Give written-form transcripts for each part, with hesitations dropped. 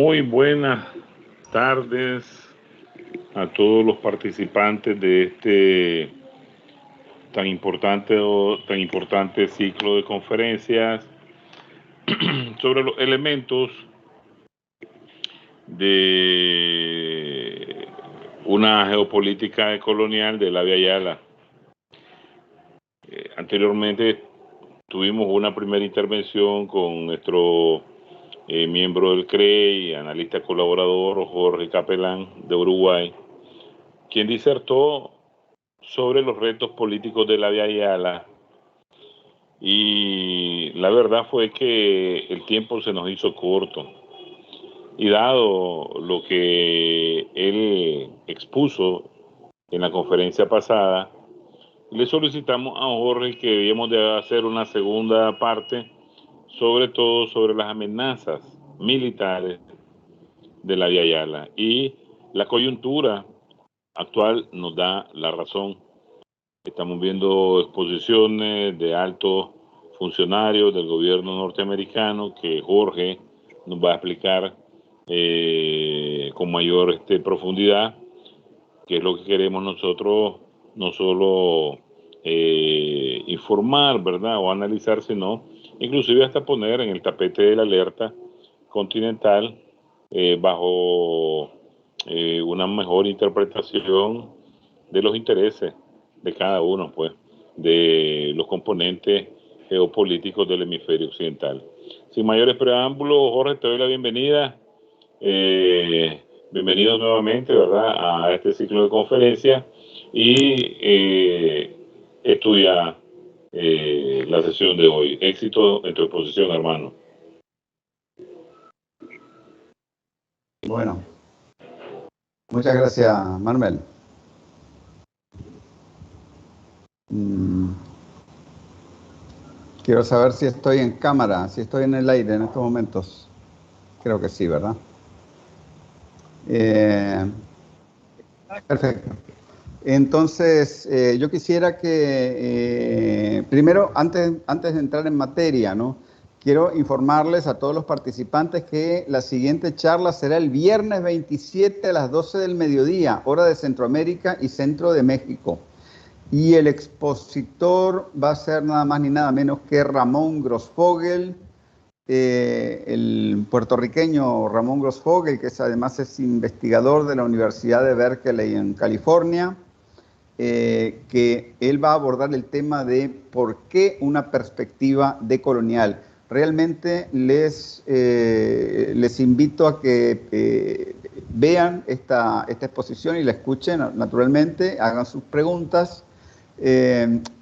Muy buenas tardes a todos los participantes de este tan importante ciclo de conferencias sobre los elementos de una geopolítica colonial de la Via Yala. Anteriormente tuvimos una primera intervención con nuestro miembro del CREI, analista colaborador Jorge Capelán de Uruguay, quien disertó sobre los retos políticos de la Via Yala, y la verdad fue que el tiempo se nos hizo corto, y dado lo que él expuso en la conferencia pasada, le solicitamos a Jorge que debíamos de hacer una segunda parte, sobre todo sobre las amenazas militares de la Via Yala, y la coyuntura actual nos da la razón. Estamos viendo exposiciones de altos funcionarios del gobierno norteamericano que Jorge nos va a explicar con mayor profundidad, que es lo que queremos nosotros, no solo informar, ¿verdad?, o analizar, sino inclusive hasta poner en el tapete de la alerta continental bajo una mejor interpretación de los intereses de cada uno, pues, de los componentes geopolíticos del hemisferio occidental. Sin mayores preámbulos, Jorge, te doy la bienvenida. Bienvenido nuevamente, ¿verdad?, a este ciclo de conferencias, y estudia la sesión de hoy. Éxito en tu exposición, hermano. Bueno, muchas gracias, Marmel. Quiero saber si estoy en cámara, si estoy en el aire en estos momentos. Creo que sí, ¿verdad? Perfecto. Entonces, yo quisiera que, primero, antes de entrar en materia, ¿no?, quiero informarles a todos los participantes que la siguiente charla será el viernes 27 a las 12 del mediodía, hora de Centroamérica y Centro de México. Y el expositor va a ser nada más ni nada menos que Ramón Grossfogel, el puertorriqueño Ramón Grossfogel, que además es investigador de la Universidad de Berkeley en California, que él va a abordar el tema de por qué una perspectiva decolonial. Realmente les invito a que vean esta exposición y la escuchen, naturalmente, hagan sus preguntas,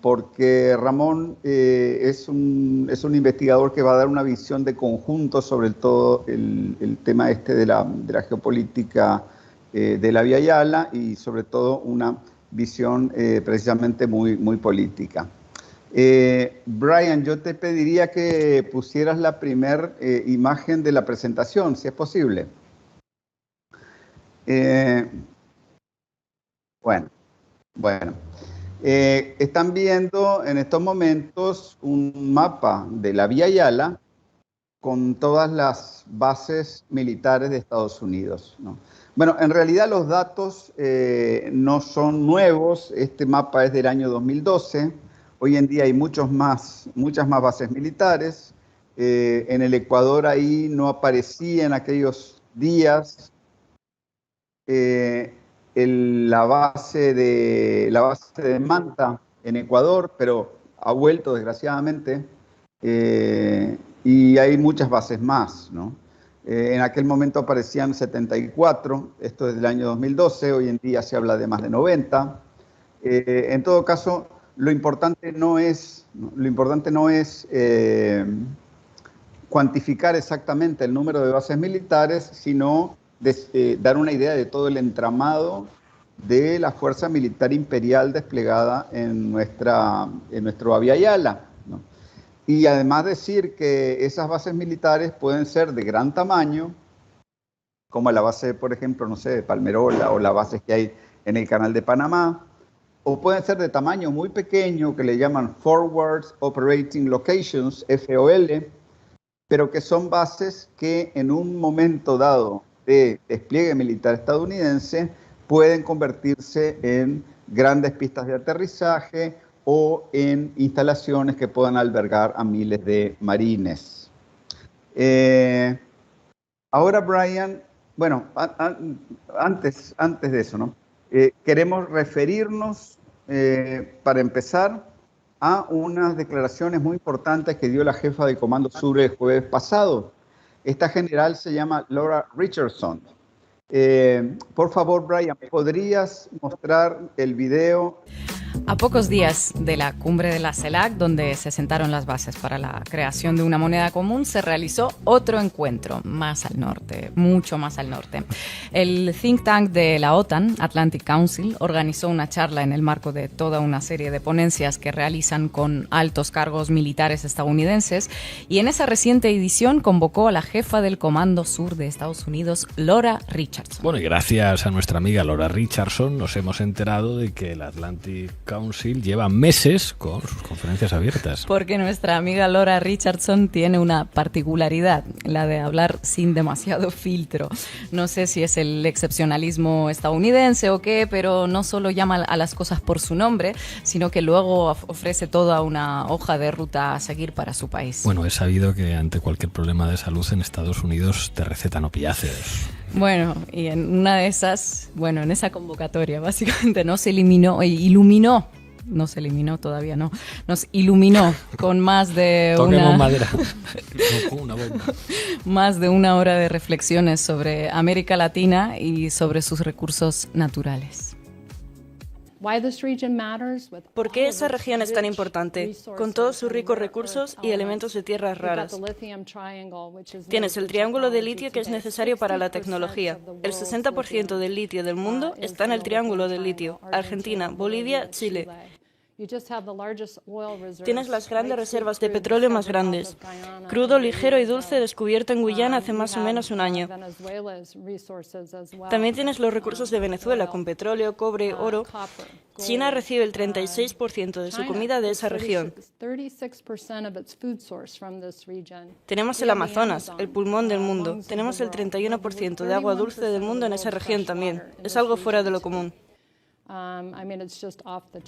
porque Ramón es un investigador que va a dar una visión de conjunto sobre todo el tema de la geopolítica de la Via Yala, y sobre todo una visión precisamente muy política. Brian, yo te pediría que pusieras la primera imagen de la presentación, si es posible. Bueno. Están viendo en estos momentos un mapa de la Via Yala con todas las bases militares de Estados Unidos, ¿no? Bueno, en realidad los datos no son nuevos. Este mapa es del año 2012. Hoy en día hay muchas más bases militares. En el Ecuador ahí no aparecía en aquellos días la base de Manta en Ecuador, pero ha vuelto desgraciadamente, y hay muchas bases más, ¿no? En aquel momento aparecían 74, esto es del año 2012, hoy en día se habla de más de 90. En todo caso, lo importante no es cuantificar exactamente el número de bases militares, sino dar una idea de todo el entramado de la fuerza militar imperial desplegada en nuestro Via Yala, ¿no? Y además decir que esas bases militares pueden ser de gran tamaño, como la base, por ejemplo, no sé, de Palmerola, o las bases que hay en el Canal de Panamá, o pueden ser de tamaño muy pequeño, que le llaman Forward Operating Locations, FOL, pero que son bases que en un momento dado de despliegue militar estadounidense pueden convertirse en grandes pistas de aterrizaje o en instalaciones que puedan albergar a miles de marines. Ahora, Brian, bueno, antes de eso, ¿no? Queremos referirnos, para empezar, a unas declaraciones muy importantes que dio la jefa del Comando Sur el jueves pasado. Esta general se llama Laura Richardson. Por favor, Brian, ¿podrías mostrar el video? A pocos días de la cumbre de la CELAC, donde se sentaron las bases para la creación de una moneda común, se realizó otro encuentro más al norte, mucho más al norte. El think tank de la OTAN, Atlantic Council, organizó una charla en el marco de toda una serie de ponencias que realizan con altos cargos militares estadounidenses, y en esa reciente edición convocó a la jefa del Comando Sur de Estados Unidos, Laura Richardson. Bueno, y gracias a nuestra amiga Laura Richardson nos hemos enterado de que el Atlantic Council lleva meses con sus conferencias abiertas. Porque nuestra amiga Laura Richardson tiene una particularidad, la de hablar sin demasiado filtro. No sé si es el excepcionalismo estadounidense o qué, pero no solo llama a las cosas por su nombre, sino que luego ofrece toda una hoja de ruta a seguir para su país. Bueno, he sabido que ante cualquier problema de salud en Estados Unidos te recetan opiáceos. Bueno, y en una de esas, en esa convocatoria básicamente no se iluminó, no se eliminó todavía, no, nos iluminó con más de madera. Una bomba. Más de una hora de reflexiones sobre América Latina y sobre sus recursos naturales. ¿Por qué esa región es tan importante, con todos sus ricos recursos y elementos de tierras raras? Tienes el triángulo de litio que es necesario para la tecnología. El 60% del litio del mundo está en el triángulo del litio: Argentina, Bolivia, Chile. Tienes las grandes reservas de petróleo más grandes, crudo, ligero y dulce descubierto en Guyana hace más o menos un año. También tienes los recursos de Venezuela con petróleo, cobre, oro. China recibe el 36% de su comida de esa región. Tenemos el Amazonas, el pulmón del mundo. Tenemos el 31% de agua dulce del mundo en esa región también. Es algo fuera de lo común.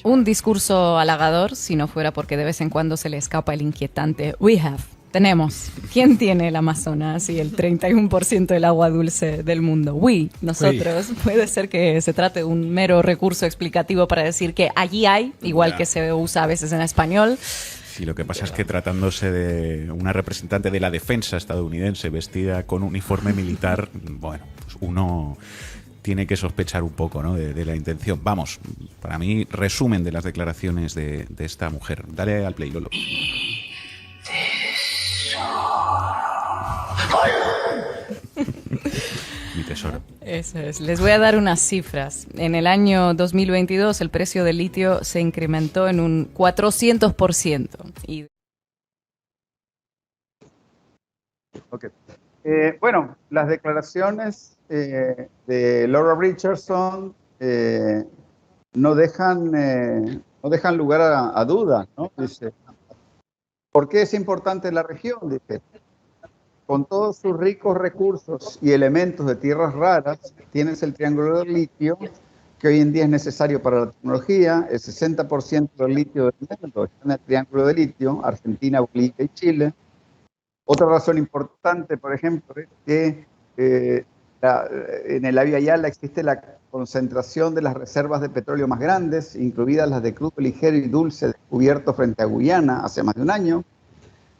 Un discurso halagador, si no fuera porque de vez en cuando se le escapa el inquietante "we have", tenemos. ¿Quién tiene el Amazonas y el 31% del agua dulce del mundo? Nosotros. Puede ser que se trate de un mero recurso explicativo para decir que allí hay, igual que se usa a veces en español. Sí, lo que pasa es que tratándose de una representante de la defensa estadounidense vestida con uniforme militar, bueno, pues uno tiene que sospechar un poco, ¿no?, de la intención. Vamos, para mí, resumen de las declaraciones de esta mujer. Dale al play, Lolo. Mi tesoro. Eso es. Les voy a dar unas cifras. En el año 2022 el precio del litio se incrementó en un 400%. Okay. Bueno, las declaraciones de Laura Richardson no dejan lugar a dudas, ¿no? Dice, ¿por qué es importante la región? Dice, con todos sus ricos recursos y elementos de tierras raras, tienes el triángulo del litio, que hoy en día es necesario para la tecnología. El 60% del litio del mundo está en el triángulo de litio: Argentina, Bolivia y Chile. Otra razón importante, por ejemplo, es que en el Abya Yala existe la concentración de las reservas de petróleo más grandes, incluidas las de crudo ligero y dulce descubiertos frente a Guyana hace más de un año.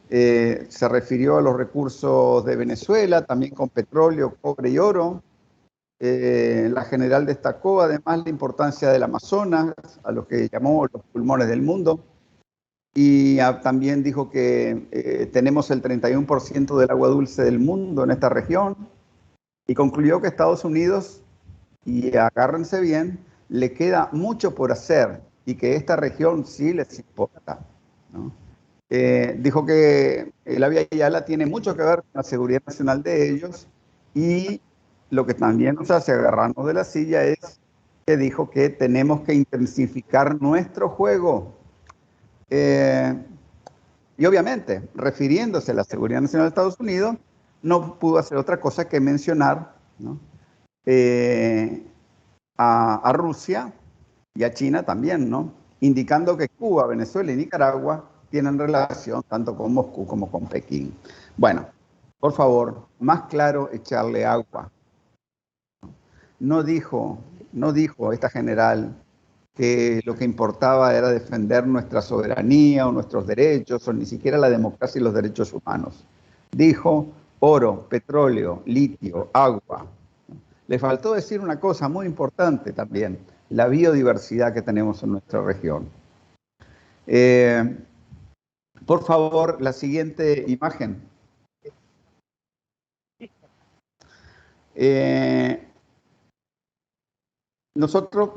Se refirió a los recursos de Venezuela, también con petróleo, cobre y oro. La general destacó además la importancia del Amazonas, a lo que llamó los pulmones del mundo. Y también dijo que tenemos el 31% del agua dulce del mundo en esta región. Y concluyó que Estados Unidos, y agárrense bien, le queda mucho por hacer y que esta región sí les importa, ¿no? Dijo que el Abya Yala tiene mucho que ver con la seguridad nacional de ellos, y lo que también nos hace agarrarnos de la silla es que dijo que tenemos que intensificar nuestro juego. Y obviamente, refiriéndose a la seguridad nacional de Estados Unidos, no pudo hacer otra cosa que mencionar, ¿no?, a Rusia y a China también, ¿no?, indicando que Cuba, Venezuela y Nicaragua tienen relación tanto con Moscú como con Pekín. Bueno, por favor, más claro, echarle agua. No dijo esta general que lo que importaba era defender nuestra soberanía o nuestros derechos, o ni siquiera la democracia y los derechos humanos. Dijo oro, petróleo, litio, agua. Le faltó decir una cosa muy importante también, la biodiversidad que tenemos en nuestra región. Por favor, la siguiente imagen. Nosotros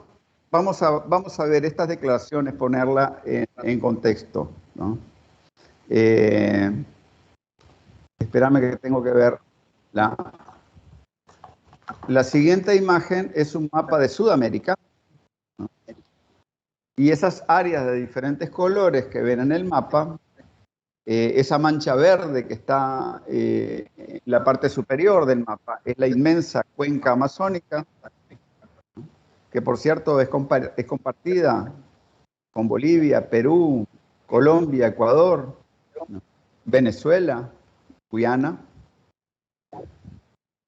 vamos a ver estas declaraciones, ponerla en contexto, ¿no? Espérame que tengo que ver la siguiente imagen. Es un mapa de Sudamérica, ¿no?, y esas áreas de diferentes colores que ven en el mapa, esa mancha verde que está en la parte superior del mapa, es la inmensa cuenca amazónica, que por cierto es compartida con Bolivia, Perú, Colombia, Ecuador, ¿no?, Venezuela, Guyana.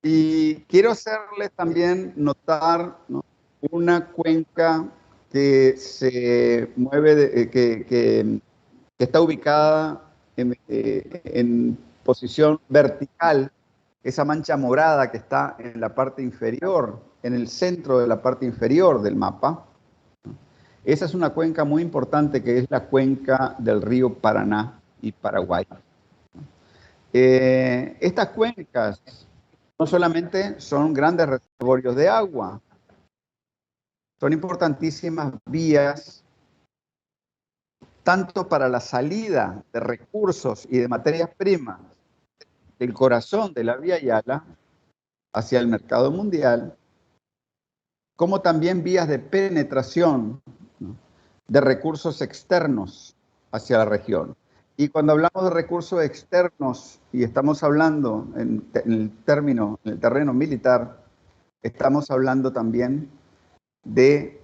Y quiero hacerles también notar, ¿no?, una cuenca que se mueve, que está ubicada en posición vertical, esa mancha morada que está en la parte inferior, en el centro de la parte inferior del mapa. Esa es una cuenca muy importante, que es la cuenca del río Paraná y Paraguay. Estas cuencas no solamente son grandes reservorios de agua, son importantísimas vías tanto para la salida de recursos y de materias primas del corazón de la Vía Yala hacia el mercado mundial, como también vías de penetración, ¿no?, de recursos externos hacia la región. Y cuando hablamos de recursos externos y estamos hablando en el terreno militar, estamos hablando también de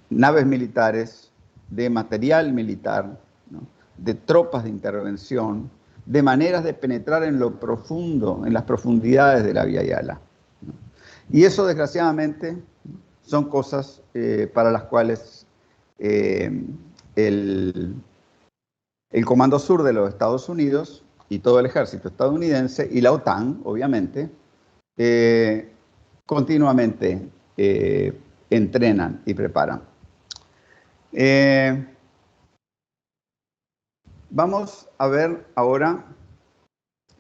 naves militares, de material militar, ¿no?, de tropas de intervención, de maneras de penetrar en lo profundo, en las profundidades de la Vía Yala, ¿no? Y eso, desgraciadamente, son cosas para las cuales el Comando Sur de los Estados Unidos y todo el ejército estadounidense y la OTAN, obviamente, continuamente entrenan y preparan. Vamos a ver ahora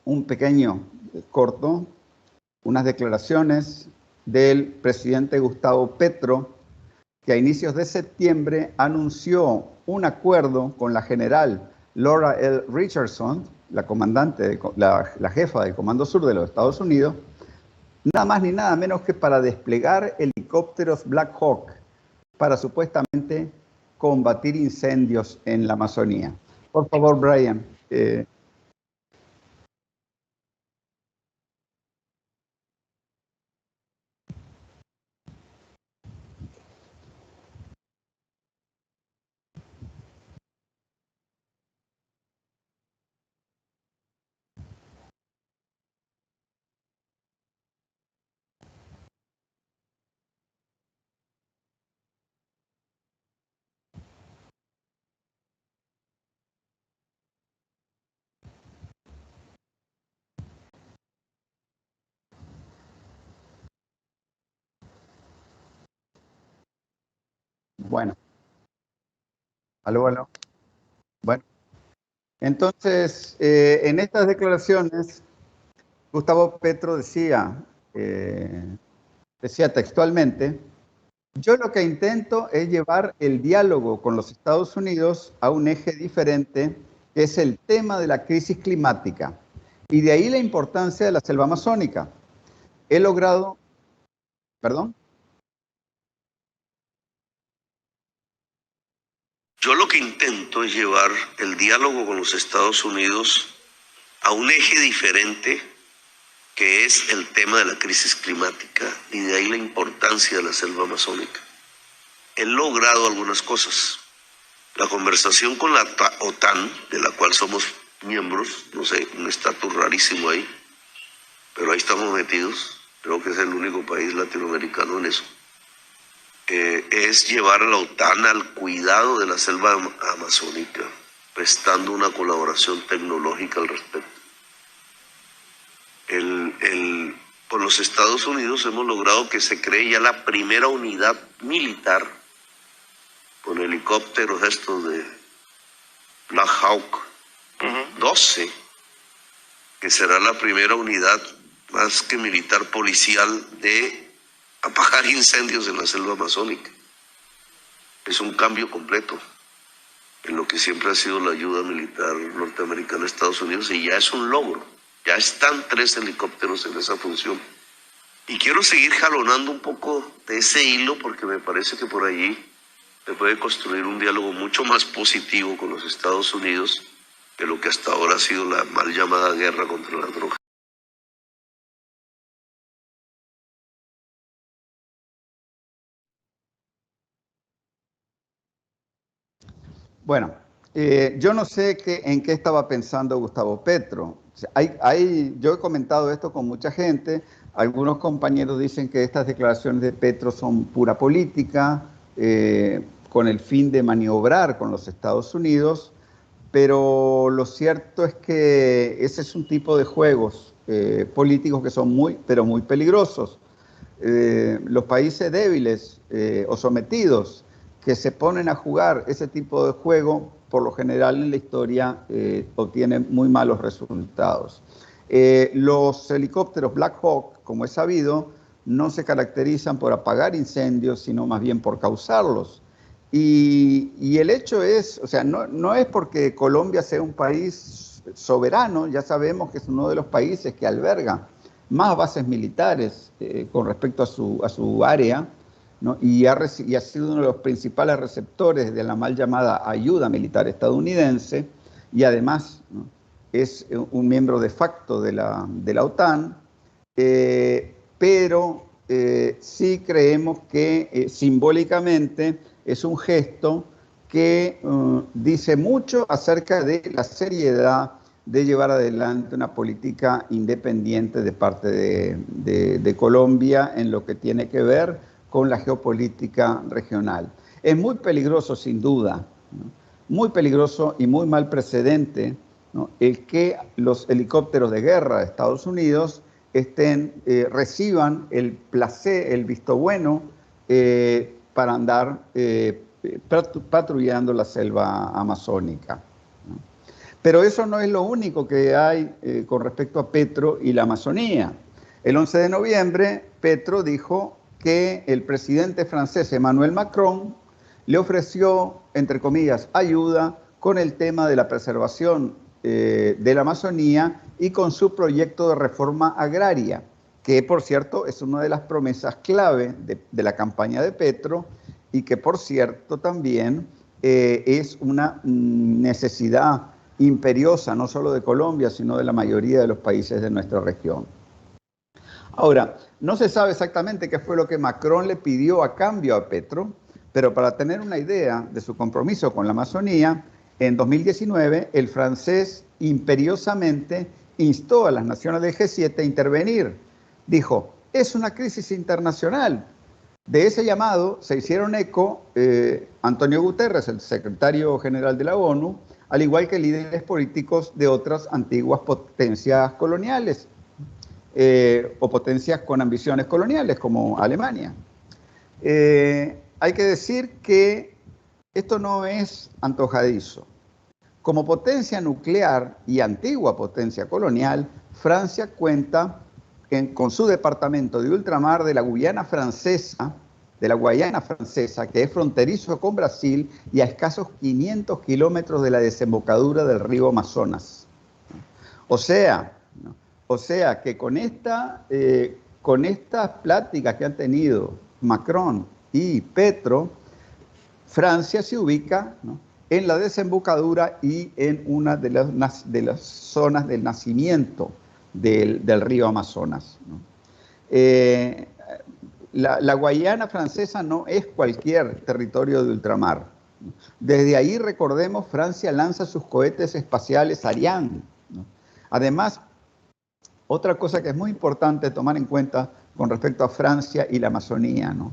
un pequeño corto, unas declaraciones del presidente Gustavo Petro, que a inicios de septiembre anunció un acuerdo con la general Laura L. Richardson, la comandante, la jefa del Comando Sur de los Estados Unidos, nada más ni nada menos que para desplegar helicópteros Black Hawk para supuestamente combatir incendios en la Amazonía. Por favor, Brian. Bueno. Aló. Bueno. Entonces, en estas declaraciones, Gustavo Petro decía textualmente: yo lo que intento es llevar el diálogo con los Estados Unidos a un eje diferente, que es el tema de la crisis climática. Y de ahí la importancia de la selva amazónica. He logrado... ¿Perdón? Yo lo que intento es llevar el diálogo con los Estados Unidos a un eje diferente, que es el tema de la crisis climática, y de ahí la importancia de la selva amazónica. He logrado algunas cosas. La conversación con la OTAN, de la cual somos miembros, no sé, un estatus rarísimo ahí, pero ahí estamos metidos, creo que es el único país latinoamericano en eso, es llevar a la OTAN al cuidado de la selva amazónica, prestando una colaboración tecnológica al respecto. Con los Estados Unidos hemos logrado que se cree ya la primera unidad militar con helicópteros estos de Black Hawk 12, que será la primera unidad más que militar policial de apagar incendios en la selva amazónica. Es un cambio completo en lo que siempre ha sido la ayuda militar norteamericana a Estados Unidos, y ya es un logro. Ya están 3 helicópteros en esa función. Y quiero seguir jalonando un poco de ese hilo, porque me parece que por allí se puede construir un diálogo mucho más positivo con los Estados Unidos que lo que hasta ahora ha sido la mal llamada guerra contra la droga. Bueno, yo no sé en qué estaba pensando Gustavo Petro. O sea, yo he comentado esto con mucha gente. Algunos compañeros dicen que estas declaraciones de Petro son pura política, con el fin de maniobrar con los Estados Unidos, pero lo cierto es que ese es un tipo de juegos políticos que son muy peligrosos. Los países débiles o sometidos que se ponen a jugar ese tipo de juego, por lo general en la historia obtienen muy malos resultados. Los helicópteros Black Hawk, como es sabido, no se caracterizan por apagar incendios, sino más bien por causarlos. Y el hecho es, o sea, no es porque Colombia sea un país soberano, ya sabemos que es uno de los países que alberga más bases militares con respecto a su área, ¿no? Y ha sido uno de los principales receptores de la mal llamada ayuda militar estadounidense, y además, ¿no?, es un miembro de facto de la OTAN, pero sí creemos que simbólicamente es un gesto que dice mucho acerca de la seriedad de llevar adelante una política independiente de parte de Colombia en lo que tiene que ver con la geopolítica regional. Es muy peligroso, sin duda, ¿no?, muy peligroso y muy mal precedente, ¿no?, el que los helicópteros de guerra de Estados Unidos reciban el placer, el visto bueno para andar patrullando la selva amazónica, ¿no? Pero eso no es lo único que hay con respecto a Petro y la Amazonía. El 11 de noviembre, Petro dijo que el presidente francés Emmanuel Macron le ofreció, entre comillas, ayuda con el tema de la preservación de la Amazonía y con su proyecto de reforma agraria, que por cierto es una de las promesas clave de la campaña de Petro, y que por cierto también es una necesidad imperiosa no solo de Colombia, sino de la mayoría de los países de nuestra región. Ahora, no se sabe exactamente qué fue lo que Macron le pidió a cambio a Petro, pero para tener una idea de su compromiso con la Amazonía, en 2019 el francés imperiosamente instó a las naciones del G7 a intervenir. Dijo, es una crisis internacional. De ese llamado se hicieron eco Antonio Guterres, el secretario general de la ONU, al igual que líderes políticos de otras antiguas potencias coloniales o potencias con ambiciones coloniales como Alemania. Hay que decir que esto no es antojadizo. Como potencia nuclear y antigua potencia colonial, Francia cuenta con su departamento de ultramar de la Guayana Francesa, que es fronterizo con Brasil y a escasos 500 kilómetros de la desembocadura del río Amazonas. O sea que con estas pláticas que han tenido Macron y Petro, Francia se ubica, ¿no?, en la desembocadura y en una de las zonas del nacimiento del río Amazonas, ¿no? La Guayana francesa no es cualquier territorio de ultramar. Desde ahí, recordemos, Francia lanza sus cohetes espaciales Ariane, ¿no? Además, otra cosa que es muy importante tomar en cuenta con respecto a Francia y la Amazonía, ¿no?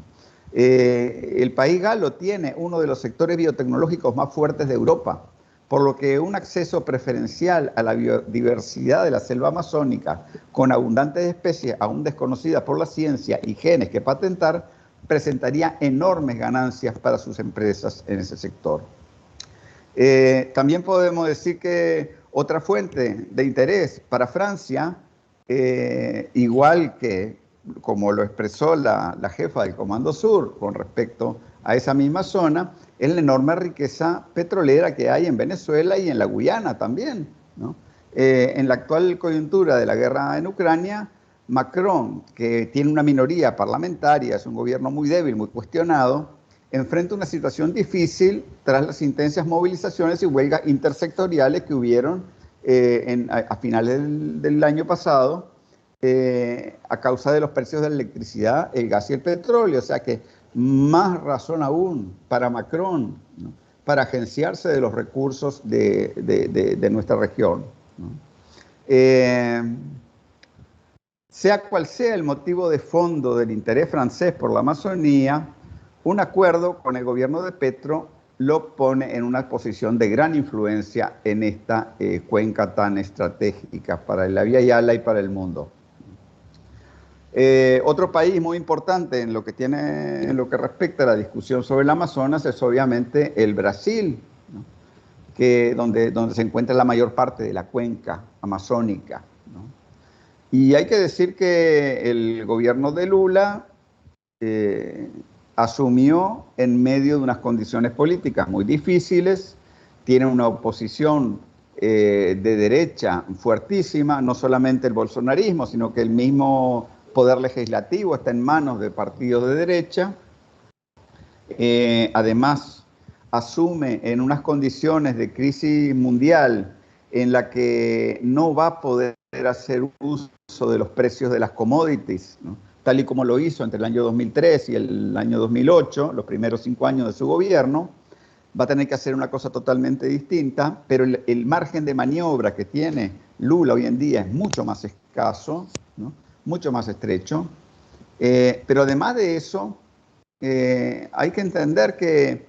El país galo tiene uno de los sectores biotecnológicos más fuertes de Europa, por lo que un acceso preferencial a la biodiversidad de la selva amazónica, con abundantes especies aún desconocidas por la ciencia y genes que patentar, presentaría enormes ganancias para sus empresas en ese sector. También podemos decir que otra fuente de interés para Francia, igual que como lo expresó la jefa del Comando Sur con respecto a esa misma zona, es la enorme riqueza petrolera que hay en Venezuela y en la Guyana también, ¿no? En la actual coyuntura de la guerra en Ucrania, Macron, que tiene una minoría parlamentaria, es un gobierno muy débil, muy cuestionado, enfrenta una situación difícil tras las intensas movilizaciones y huelgas intersectoriales que hubieron a finales del año pasado, a causa de los precios de la electricidad, el gas y el petróleo. O sea que más razón aún para Macron, ¿no?, para agenciarse de los recursos de nuestra región, ¿no? Sea cual sea el motivo de fondo del interés francés por la Amazonía, un acuerdo con el gobierno de Petro lo pone en una posición de gran influencia en esta cuenca tan estratégica para la Vía Yala y para el mundo. Otro país muy importante en lo que respecta a la discusión sobre el Amazonas es obviamente el Brasil, ¿no?, donde se encuentra la mayor parte de la cuenca amazónica, ¿no? Y hay que decir que el gobierno de Lula asumió en medio de unas condiciones políticas muy difíciles, tiene una oposición de derecha fuertísima, no solamente el bolsonarismo, sino que el mismo poder legislativo está en manos de partidos de derecha. Además, asume en unas condiciones de crisis mundial en la que no va a poder hacer uso de los precios de las commodities, ¿no?, tal y como lo hizo entre el año 2003 y el año 2008, los primeros 5 años de su gobierno. Va a tener que hacer una cosa totalmente distinta, pero el margen de maniobra que tiene Lula hoy en día es mucho más escaso, ¿no?, mucho más estrecho. Pero además de eso, hay que entender que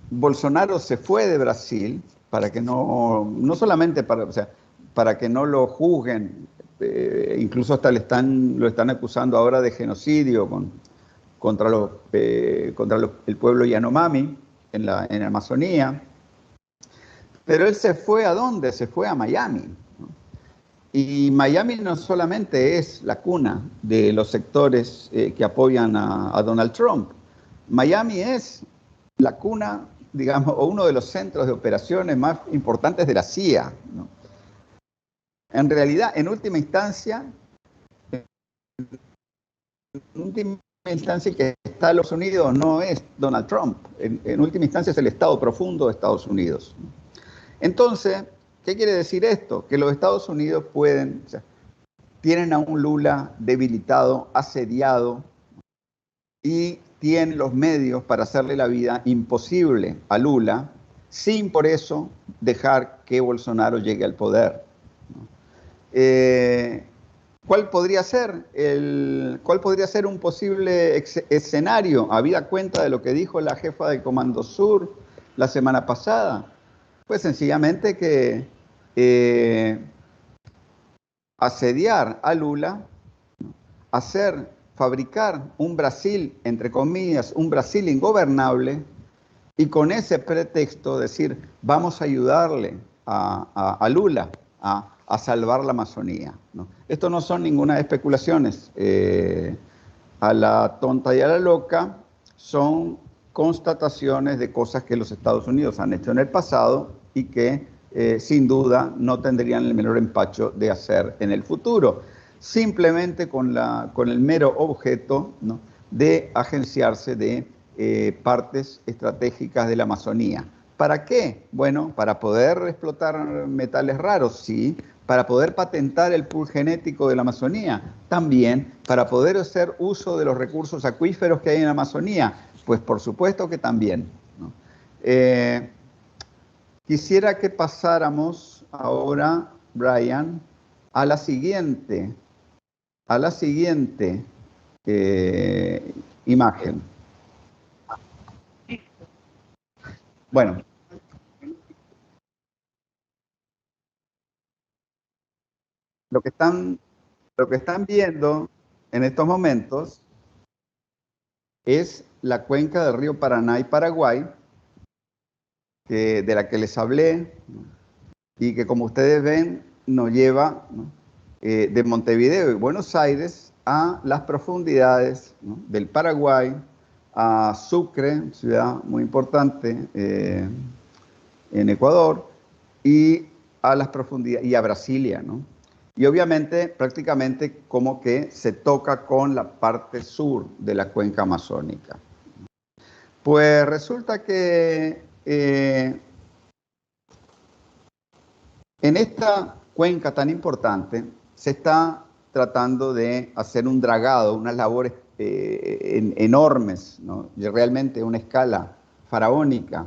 Bolsonaro se fue de Brasil para que no solamente para que no lo juzguen, incluso hasta lo están acusando ahora de genocidio contra el pueblo Yanomami en la Amazonía. Pero él se fue ¿a dónde? Se fue a Miami, ¿no? Y Miami no solamente es la cuna de los sectores que apoyan a Donald Trump. Miami es la cuna, digamos, o uno de los centros de operaciones más importantes de la CIA, ¿no? En realidad, en última instancia, que está en los Unidos no es Donald Trump. En última instancia es el Estado profundo de Estados Unidos. Entonces, ¿qué quiere decir esto? Que los Estados Unidos tienen a un Lula debilitado, asediado, y tienen los medios para hacerle la vida imposible a Lula, sin por eso dejar que Bolsonaro llegue al poder, ¿no? ¿Cuál podría ser un posible escenario, habida cuenta de lo que dijo la jefa del Comando Sur la semana pasada? Pues sencillamente que asediar a Lula, ¿no?, fabricar un Brasil, entre comillas, un Brasil ingobernable, y con ese pretexto decir, vamos a ayudarle a Lula a salvar la Amazonía, ¿no? Esto no son ninguna especulaciones a la tonta y a la loca, son constataciones de cosas que los Estados Unidos han hecho en el pasado y que sin duda no tendrían el menor empacho de hacer en el futuro, simplemente con el mero objeto, ¿no?, de agenciarse de partes estratégicas de la Amazonía. ¿Para qué? Bueno, para poder explotar metales raros, sí. Para poder patentar el pool genético de la Amazonía, también. Para poder hacer uso de los recursos acuíferos que hay en la Amazonía, pues por supuesto que también, ¿no? Quisiera que pasáramos ahora, Brian, a la siguiente imagen. Bueno, lo que están viendo en estos momentos es la cuenca del río Paraná y Paraguay, de la que les hablé, y que, como ustedes ven, nos lleva, ¿no?, de Montevideo y Buenos Aires a las profundidades, ¿no?, del Paraguay, a Sucre, ciudad muy importante en Ecuador, y a las profundidades, y a Brasilia, ¿no? Y obviamente prácticamente como que se toca con la parte sur de la cuenca amazónica. Pues resulta que en esta cuenca tan importante se está tratando de hacer un dragado, unas labores enormes, ¿no?, y realmente una escala faraónica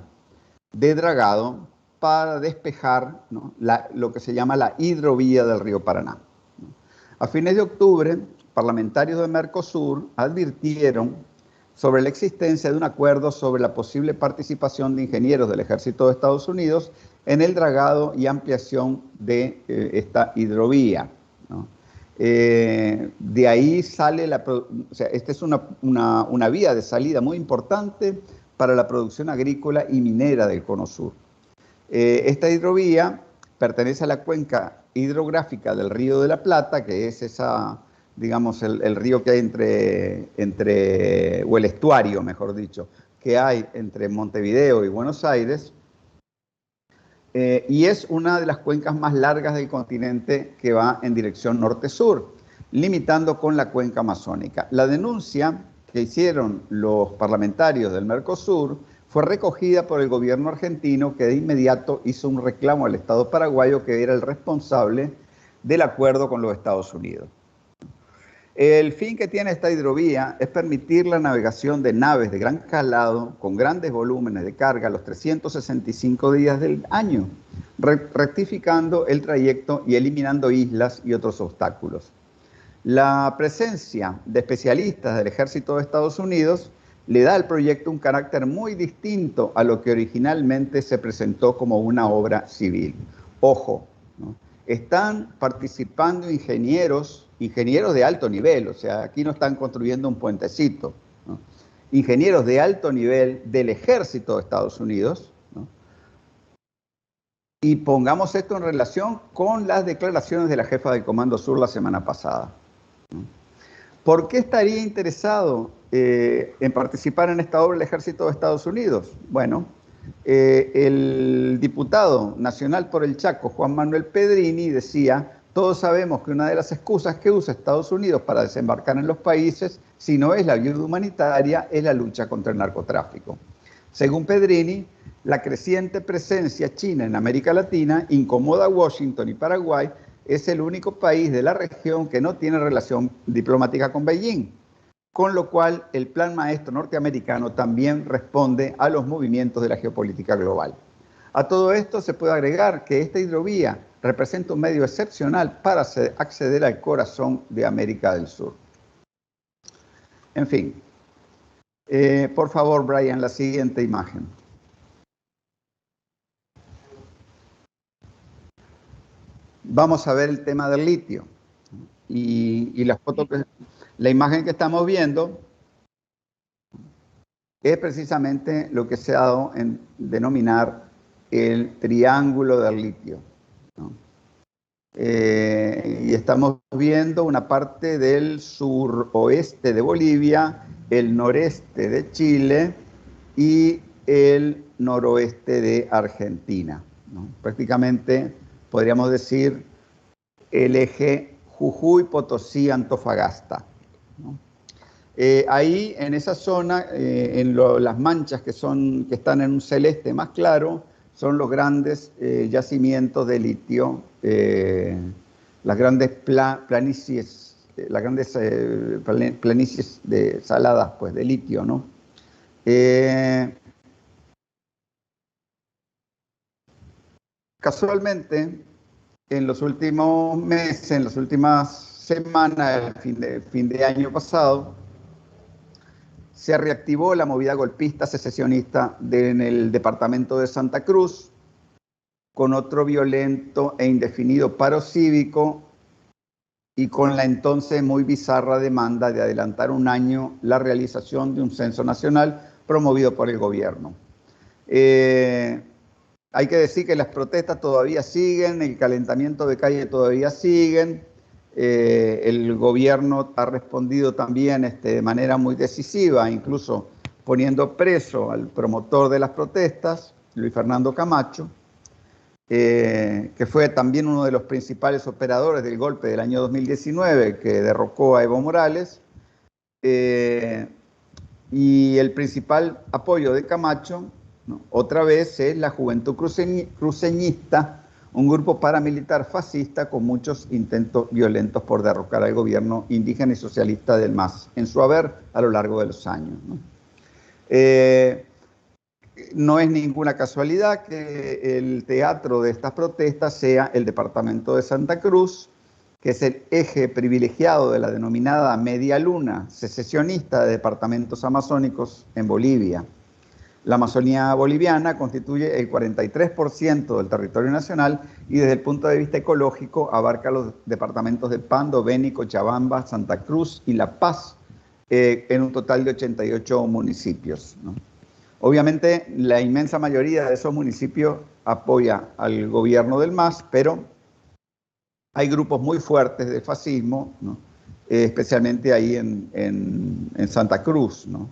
de dragado para despejar, ¿no?, lo que se llama la hidrovía del río Paraná. A fines de octubre, parlamentarios de Mercosur advirtieron sobre la existencia de un acuerdo sobre la posible participación de ingenieros del Ejército de Estados Unidos en el dragado y ampliación de esta hidrovía, ¿no? De ahí sale o sea, esta es una vía de salida muy importante para la producción agrícola y minera del Cono Sur. Esta hidrovía pertenece a la cuenca hidrográfica del Río de la Plata, que es esa, digamos, el río que hay o el estuario, mejor dicho, que hay entre Montevideo y Buenos Aires, y es una de las cuencas más largas del continente que va en dirección norte-sur, limitando con la cuenca amazónica. La denuncia que hicieron los parlamentarios del Mercosur fue recogida por el gobierno argentino, que de inmediato hizo un reclamo al Estado paraguayo, que era el responsable del acuerdo con los Estados Unidos. El fin que tiene esta hidrovía es permitir la navegación de naves de gran calado con grandes volúmenes de carga los 365 días del año, rectificando el trayecto y eliminando islas y otros obstáculos. La presencia de especialistas del Ejército de Estados Unidos le da al proyecto un carácter muy distinto a lo que originalmente se presentó como una obra civil. Ojo, ¿no?, están participando ingenieros de alto nivel, o sea, aquí no están construyendo un puentecito, ¿no?, ingenieros de alto nivel del Ejército de Estados Unidos, ¿no? Y pongamos esto en relación con las declaraciones de la jefa del Comando Sur la semana pasada, ¿no? ¿Por qué estaría interesado en participar en esta obra el Ejército de Estados Unidos? Bueno, el diputado nacional por el Chaco, Juan Manuel Pedrini, decía: todos sabemos que una de las excusas que usa Estados Unidos para desembarcar en los países, si no es la ayuda humanitaria, es la lucha contra el narcotráfico. Según Pedrini, la creciente presencia china en América Latina incomoda a Washington y Paraguay. Es el único país de la región que no tiene relación diplomática con Beijing, con lo cual el plan maestro norteamericano también responde a los movimientos de la geopolítica global. A todo esto se puede agregar que esta hidrovía representa un medio excepcional para acceder al corazón de América del Sur. En fin, por favor, Brian, la siguiente imagen. Vamos a ver el tema del litio. Y la imagen que estamos viendo es precisamente lo que se ha dado en denominar el triángulo del litio, ¿no? Y estamos viendo una parte del suroeste de Bolivia, el noreste de Chile y el noroeste de Argentina, ¿no? Prácticamente podríamos decir el eje Jujuy, Potosí, Antofagasta, ¿no? Ahí, en esa zona, las manchas que están en un celeste más claro, son los grandes yacimientos de litio, las grandes planicies, planicies saladas, pues, de litio, ¿no? Casualmente, en los últimos meses, en las últimas semanas, el fin de año pasado, se reactivó la movida golpista secesionista en el departamento de Santa Cruz, con otro violento e indefinido paro cívico y con la entonces muy bizarra demanda de adelantar un año la realización de un censo nacional promovido por el gobierno. Hay que decir que las protestas todavía siguen, el calentamiento de calle todavía siguen. El gobierno ha respondido también de manera muy decisiva, incluso poniendo preso al promotor de las protestas, Luis Fernando Camacho, que fue también uno de los principales operadores del golpe del año 2019 que derrocó a Evo Morales. Y el principal apoyo de Camacho, ¿no?, otra vez es la Juventud Cruceñista, un grupo paramilitar fascista con muchos intentos violentos por derrocar al gobierno indígena y socialista del MAS en su haber a lo largo de los años, ¿no? No es ninguna casualidad que el teatro de estas protestas sea el departamento de Santa Cruz, que es el eje privilegiado de la denominada media luna secesionista de departamentos amazónicos en Bolivia. La Amazonía boliviana constituye el 43% del territorio nacional y desde el punto de vista ecológico abarca los departamentos de Pando, Beni, Cochabamba, Santa Cruz y La Paz, en un total de 88 municipios, ¿no? Obviamente, la inmensa mayoría de esos municipios apoya al gobierno del MAS, pero hay grupos muy fuertes de fascismo, ¿no?, especialmente ahí en Santa Cruz, ¿no?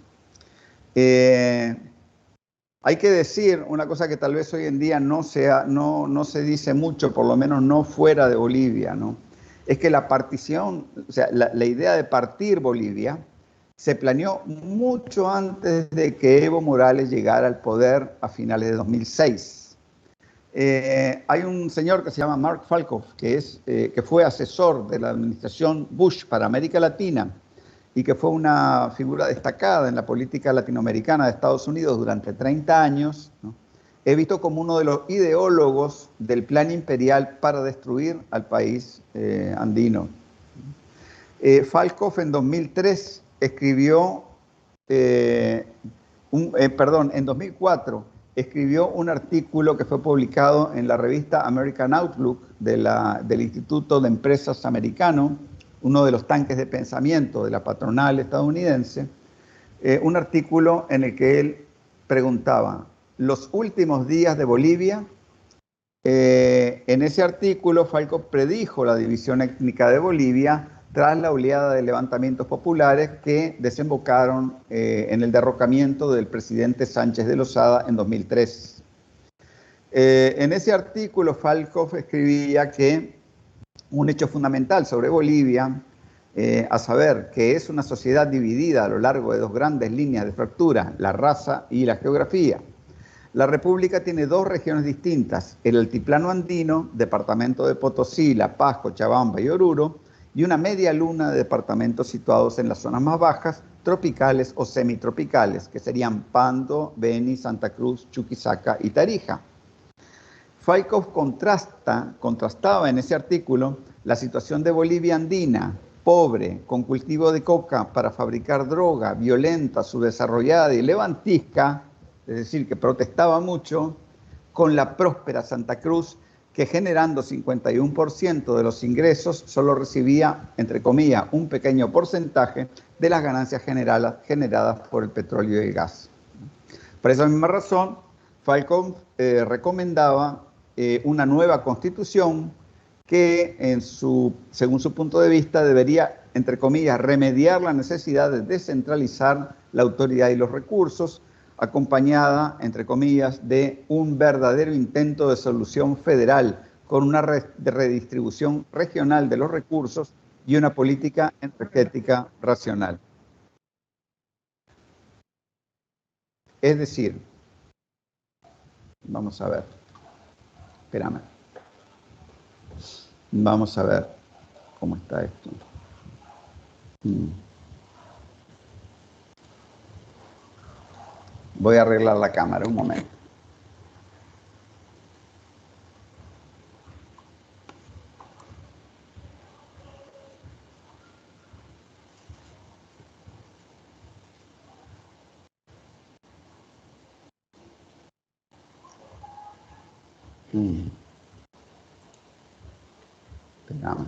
Hay que decir una cosa que tal vez hoy en día no se dice mucho, por lo menos no fuera de Bolivia, ¿no? Es que la partición, o sea, la idea de partir Bolivia se planeó mucho antes de que Evo Morales llegara al poder a finales de 2006. Hay un señor que se llama Mark Falkov, que fue asesor de la administración Bush para América Latina y que fue una figura destacada en la política latinoamericana de Estados Unidos durante 30 años, ¿no? He visto como uno de los ideólogos del plan imperial para destruir al país andino. Falkov en 2003 escribió, en 2004 escribió un artículo que fue publicado en la revista American Outlook del Instituto de Empresas Americano, uno de los tanques de pensamiento de la patronal estadounidense, un artículo en el que él preguntaba, los últimos días de Bolivia. En ese artículo, Falkov predijo la división étnica de Bolivia tras la oleada de levantamientos populares que desembocaron en el derrocamiento del presidente Sánchez de Lozada en 2003. En ese artículo, Falkov escribía que un hecho fundamental sobre Bolivia, a saber que es una sociedad dividida a lo largo de dos grandes líneas de fractura, la raza y la geografía. La República tiene dos regiones distintas, el altiplano andino, departamento de Potosí, La Paz, Cochabamba y Oruro, y una media luna de departamentos situados en las zonas más bajas, tropicales o semitropicales, que serían Pando, Beni, Santa Cruz, Chuquisaca y Tarija. Falkov contrastaba en ese artículo la situación de Bolivia andina, pobre, con cultivo de coca para fabricar droga, violenta, subdesarrollada y levantisca, es decir, que protestaba mucho, con la próspera Santa Cruz, que generando 51% de los ingresos solo recibía, entre comillas, un pequeño porcentaje de las ganancias generadas por el petróleo y el gas. Por esa misma razón, Falkov recomendaba una nueva constitución que, según su punto de vista, debería, entre comillas, remediar la necesidad de descentralizar la autoridad y los recursos, acompañada, entre comillas, de un verdadero intento de solución federal con una redistribución regional de los recursos y una política energética racional. Es decir, vamos a ver, espérame. Vamos a ver cómo está esto. Voy a arreglar la cámara, un momento. Espérame.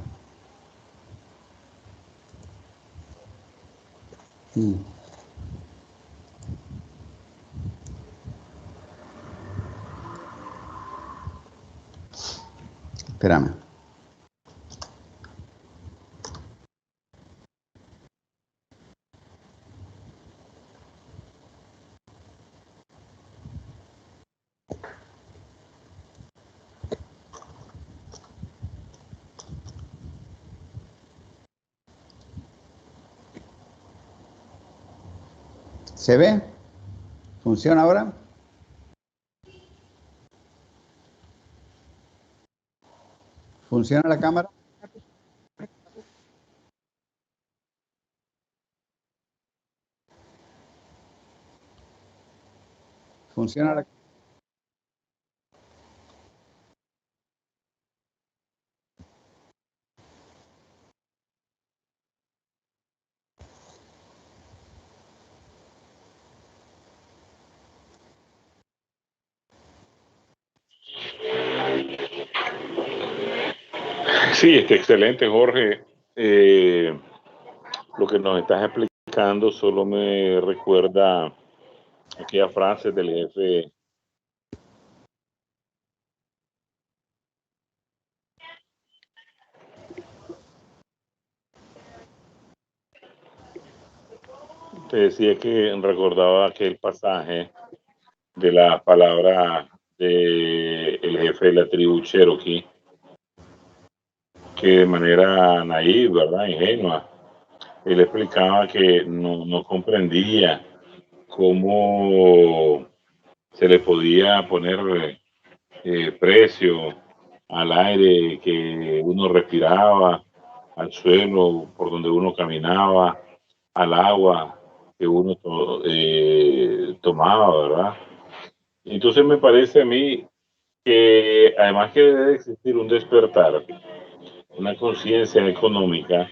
Espérame. ¿Se ve? ¿Funciona ahora? ¿Funciona la cámara? ¿Funciona la cámara? Sí, excelente, Jorge. Lo que nos estás explicando solo me recuerda aquella frase del jefe. Te decía que recordaba aquel pasaje de la palabra del jefe de la tribu Cherokee, que de manera naïve, ¿verdad? Ingenua, él explicaba que no comprendía cómo se le podía poner precio al aire que uno respiraba, al suelo por donde uno caminaba, al agua que uno tomaba, ¿verdad? Entonces me parece a mí que además que debe existir un despertar, una conciencia económica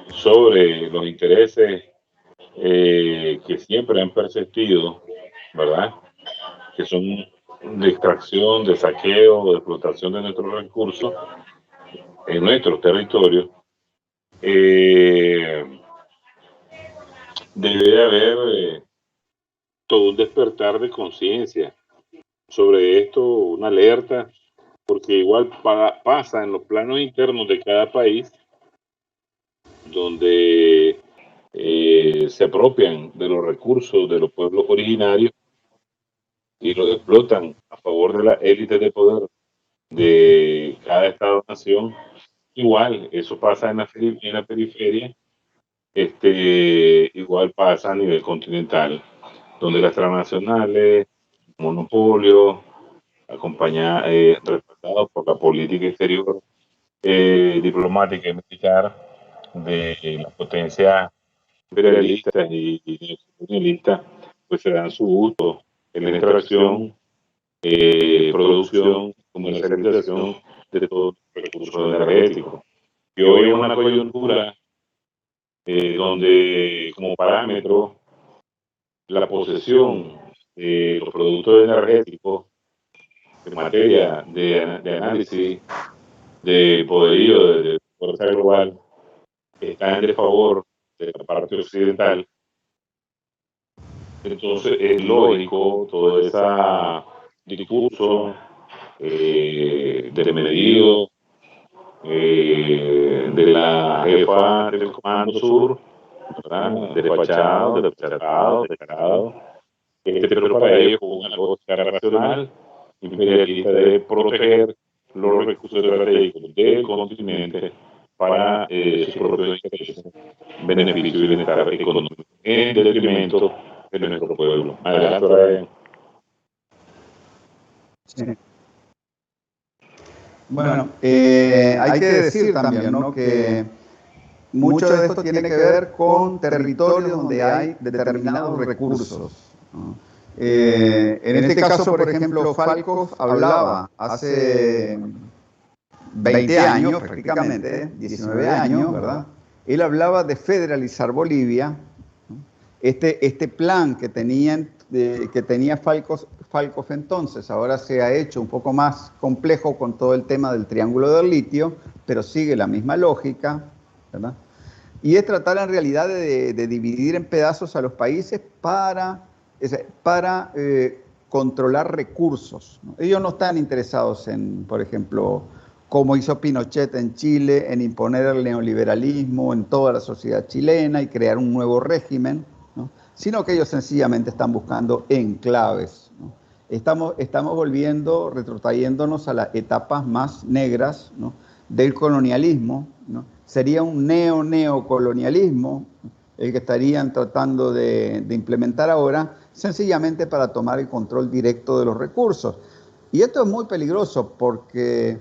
sobre los intereses que siempre han persistido, ¿verdad? Que son de extracción, de saqueo, de explotación de nuestros recursos en nuestros territorios, debe haber todo un despertar de conciencia sobre esto, una alerta, porque igual pasa en los planos internos de cada país, donde se apropian de los recursos de los pueblos originarios y los explotan a favor de la élite de poder de cada estado-nación. Igual, eso pasa en la periferia, igual pasa a nivel continental, donde las transnacionales, monopolios, respaldados por la política exterior, diplomática y militar de las potencias imperialistas y colonialistas, pues se dan su gusto en la extracción, producción, comercialización de todos los recursos energéticos. Y hoy en una coyuntura donde como parámetro la posesión de los productos energéticos en materia de análisis de poderío de fuerza global está en desfavor de la parte occidental. Entonces es lógico todo ese discurso desmedido de la jefa del Comando Sur, ¿verdad? Despachado, declarado, pero para ello con una lógica racional, imperialista de proteger los recursos estratégicos del continente para sus propios intereses, beneficio y bienestar económico, en detrimento de nuestro pueblo. Adelante, Brian. Sí. Bueno, hay que decir también, ¿no?, que mucho de esto tiene que ver con territorios donde hay determinados recursos, ¿no? En este caso, por ejemplo, Falkov hablaba hace 20 años prácticamente, 19 años, ¿verdad? Él hablaba de federalizar Bolivia, ¿no? Este plan que tenía Falkov entonces, ahora se ha hecho un poco más complejo con todo el tema del Triángulo del Litio, pero sigue la misma lógica, ¿verdad? Y es tratar en realidad de dividir en pedazos a los países para controlar recursos, ¿no? Ellos no están interesados en, por ejemplo, como hizo Pinochet en Chile, en imponer el neoliberalismo en toda la sociedad chilena y crear un nuevo régimen, ¿no?, sino que ellos sencillamente están buscando enclaves, ¿no? Estamos volviendo, retrotrayéndonos a las etapas más negras, ¿no?, del colonialismo, ¿no? Sería un neocolonialismo el que estarían tratando de implementar ahora, sencillamente para tomar el control directo de los recursos. Y esto es muy peligroso porque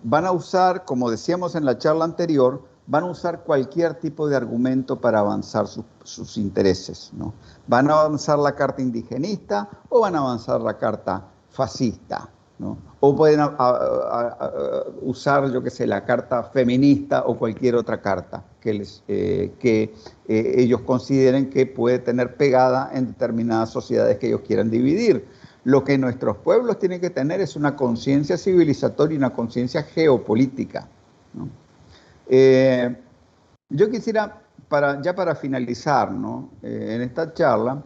van a usar, como decíamos en la charla anterior, van a usar cualquier tipo de argumento para avanzar sus intereses, ¿no? Van a avanzar la carta indigenista o van a avanzar la carta fascista, ¿no? O pueden usar, yo qué sé, la carta feminista o cualquier otra carta que ellos consideren que puede tener pegada en determinadas sociedades que ellos quieran dividir. Lo que nuestros pueblos tienen que tener es una conciencia civilizatoria y una conciencia geopolítica, ¿no? Yo quisiera, para finalizar, ¿no?, en esta charla,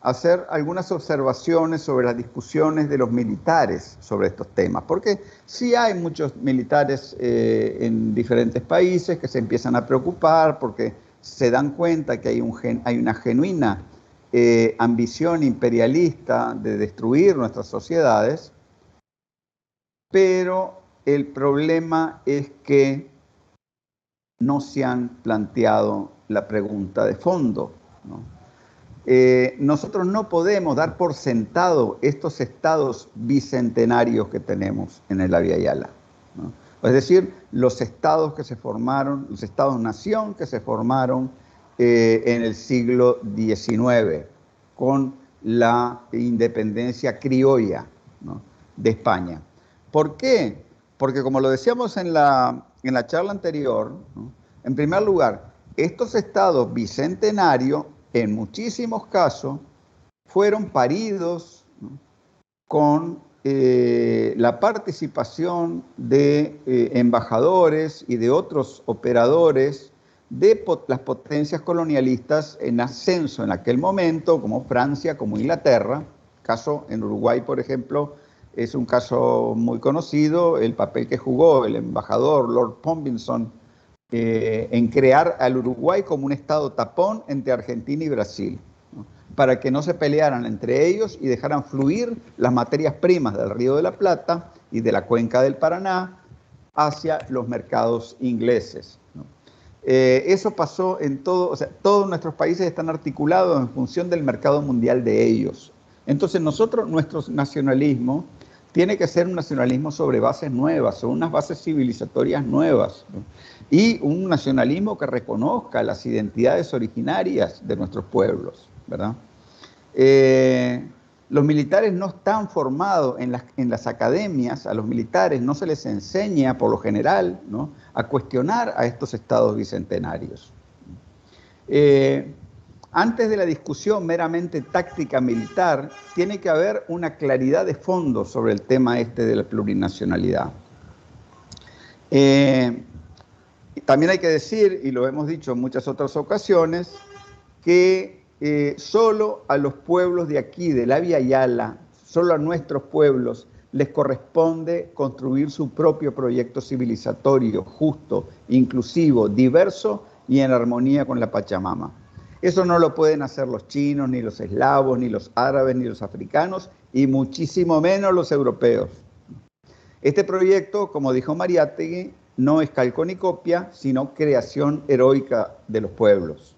hacer algunas observaciones sobre las discusiones de los militares sobre estos temas, porque sí hay muchos militares en diferentes países que se empiezan a preocupar porque se dan cuenta que hay una genuina ambición imperialista de destruir nuestras sociedades, pero el problema es que no se han planteado la pregunta de fondo, ¿no? Nosotros no podemos dar por sentado estos estados bicentenarios que tenemos en el Abya Yala, ¿no? Es decir, los estados que se formaron, los estados-nación que se formaron en el siglo XIX, con la independencia criolla, ¿no?, de España. ¿Por qué? Porque como lo decíamos en la charla anterior, ¿no?, en primer lugar, estos estados bicentenarios, en muchísimos casos, fueron paridos, ¿no?, con la participación de embajadores y de otros operadores de las potencias colonialistas en ascenso en aquel momento, como Francia, como Inglaterra. Caso en Uruguay, por ejemplo, es un caso muy conocido, el papel que jugó el embajador Lord Palmerston en crear al Uruguay como un estado tapón entre Argentina y Brasil, ¿no?, para que no se pelearan entre ellos y dejaran fluir las materias primas del Río de la Plata y de la cuenca del Paraná hacia los mercados ingleses, ¿no? Eso pasó en todo, o sea, todos nuestros países están articulados en función del mercado mundial de ellos. Entonces nuestro nacionalismo tiene que ser un nacionalismo sobre bases nuevas, sobre unas bases civilizatorias nuevas, ¿no?, y un nacionalismo que reconozca las identidades originarias de nuestros pueblos, ¿verdad? Los militares no están formados en las academias, a los militares no se les enseña, por lo general, ¿no?, a cuestionar a estos estados bicentenarios. Antes de la discusión meramente táctica militar, tiene que haber una claridad de fondo sobre el tema de la plurinacionalidad. También hay que decir, y lo hemos dicho en muchas otras ocasiones, que solo a los pueblos de aquí, del Abya Yala, solo a nuestros pueblos, les corresponde construir su propio proyecto civilizatorio, justo, inclusivo, diverso y en armonía con la Pachamama. Eso no lo pueden hacer los chinos, ni los eslavos, ni los árabes, ni los africanos, y muchísimo menos los europeos. Este proyecto, como dijo Mariátegui, no es calco ni copia, sino creación heroica de los pueblos.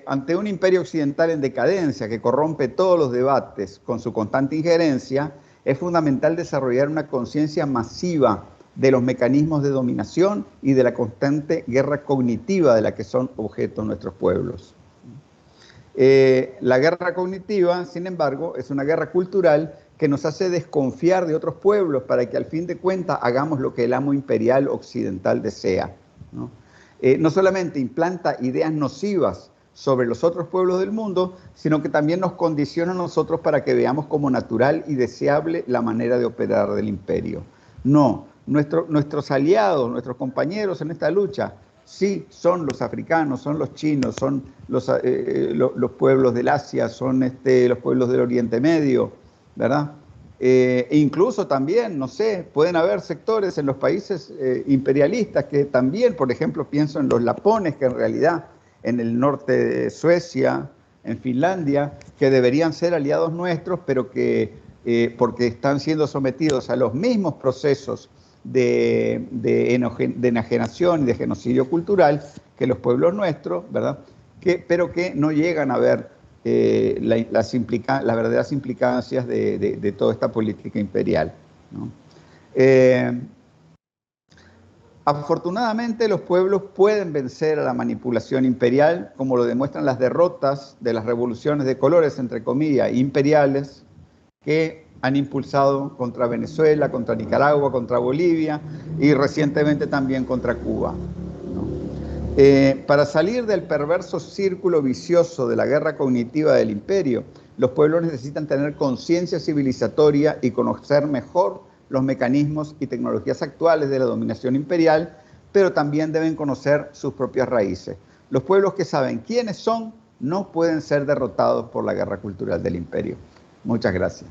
ante un imperio occidental en decadencia que corrompe todos los debates con su constante injerencia, es fundamental desarrollar una conciencia masiva de los mecanismos de dominación y de la constante guerra cognitiva de la que son objeto nuestros pueblos. La guerra cognitiva, sin embargo, es una guerra cultural que nos hace desconfiar de otros pueblos para que al fin de cuentas hagamos lo que el amo imperial occidental desea, ¿no? No solamente implanta ideas nocivas sobre los otros pueblos del mundo, sino que también nos condiciona a nosotros para que veamos como natural y deseable la manera de operar del imperio. No, nuestros aliados, nuestros compañeros en esta lucha, sí, son los africanos, son los chinos, son los pueblos del Asia, son los pueblos del Oriente Medio, ¿verdad? E incluso también, no sé, pueden haber sectores en los países imperialistas que también, por ejemplo, pienso en los lapones, que en realidad en el norte de Suecia, en Finlandia, que deberían ser aliados nuestros, pero que porque están siendo sometidos a los mismos procesos de enajenación y de genocidio cultural que los pueblos nuestros, ¿verdad? Pero que no llegan a ver las verdaderas implicancias de toda esta política imperial, ¿no? Afortunadamente, los pueblos pueden vencer a la manipulación imperial, como lo demuestran las derrotas de las revoluciones de colores, entre comillas, imperiales, que han impulsado contra Venezuela, contra Nicaragua, contra Bolivia y recientemente también contra Cuba, ¿no? Para salir del perverso círculo vicioso de la guerra cognitiva del imperio, los pueblos necesitan tener conciencia civilizatoria y conocer mejor los mecanismos y tecnologías actuales de la dominación imperial, pero también deben conocer sus propias raíces. Los pueblos que saben quiénes son no pueden ser derrotados por la guerra cultural del imperio. Muchas gracias.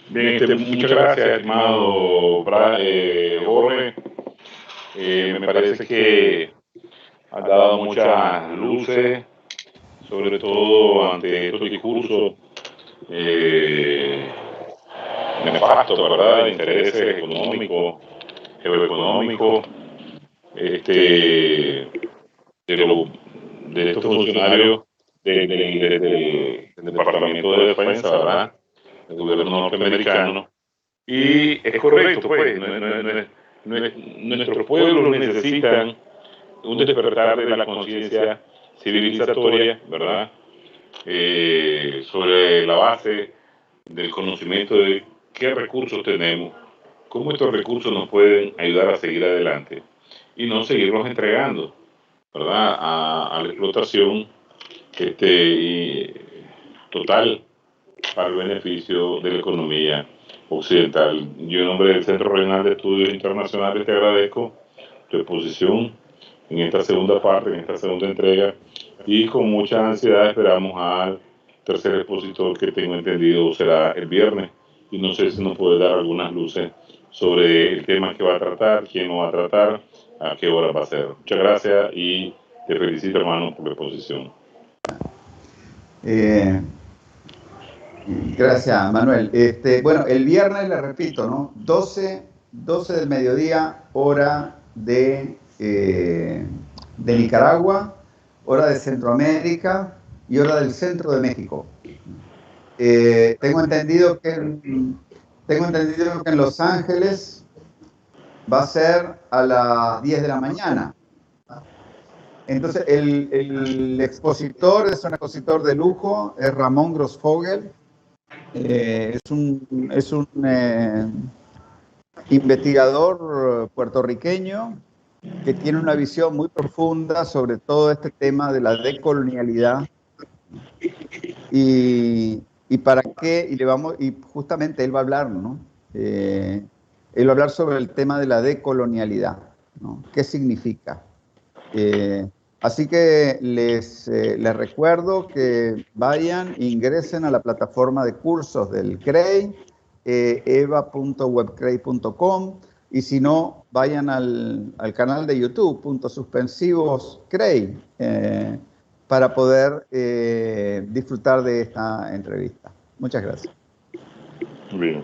Bien, muchas gracias, estimado Borre. Me parece que ha dado muchas luces, sobre todo ante estos discursos nefastos, ¿verdad? De intereses económicos, geoeconómicos, de estos funcionarios del Departamento de Defensa, ¿verdad? El gobierno norteamericano. Y es correcto, pues, nuestros pueblos necesitan un despertar de la conciencia civilizatoria, ¿verdad? Sobre la base del conocimiento de qué recursos tenemos, cómo estos recursos nos pueden ayudar a seguir adelante y no seguirlos entregando, ¿verdad? A la explotación total para el beneficio de la economía occidental. Yo, en nombre del Centro Regional de Estudios Internacionales, te agradezco tu exposición en esta segunda parte, en esta segunda entrega, y con mucha ansiedad esperamos al tercer expositor, que tengo entendido será el viernes, y no sé si nos puede dar algunas luces sobre el tema que va a tratar, quién lo va a tratar, a qué hora va a ser. Muchas gracias y te felicito, hermano, por la exposición. Gracias, Manuel. Bueno, el viernes, le repito, ¿no? 12 del mediodía, hora de Nicaragua, hora de Centroamérica y hora del centro de México. Tengo entendido que en Los Ángeles va a ser a las 10 de la mañana. Entonces, el expositor es un expositor de lujo, es Ramón Grossfogel. Es un investigador puertorriqueño que tiene una visión muy profunda sobre todo este tema de la decolonialidad y para qué, y justamente él va a hablar, ¿no? Él va a hablar sobre el tema de la decolonialidad, ¿no? ¿Qué significa? Así que les recuerdo que vayan, ingresen a la plataforma de cursos del CREI, eva.webcrei.com, y si no, vayan al canal de YouTube, .suspensivos.crei, para poder disfrutar de esta entrevista. Muchas gracias. Bien.